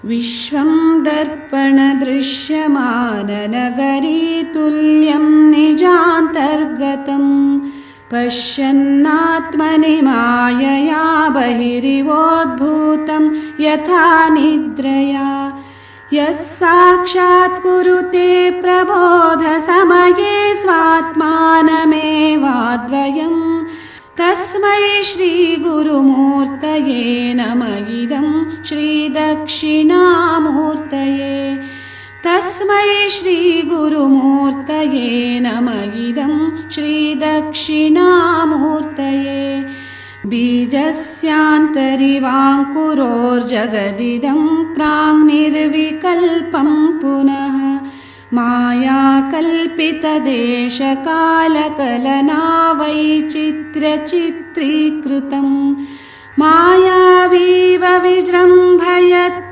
विश्वं दर्पणदृश्यमाननगरीतुल्यं निजान्तर्गतं पश्यन्नात्मनि मायया बहिरिवोद्भूतं यथा निद्रया यः साक्षात् कुरुते प्रबोधसमये स्वात्मानमेवाद्वयम् तस्मै श्रीगुरुमूर्तये नमः इदं श्रीदक्षिणामूर्तये तस्मै श्रीगुरुमूर्तये नमः इदं श्रीदक्षिणामूर्तये बीजस्यान्तरिवाङ्कुरोर्जगदिदं प्राङ्निर्विकल्पं पुनः मायाकल्पितदेशकालकलना वैचित्र्यचित्रीकृतं मायावीव विजृम्भयत्य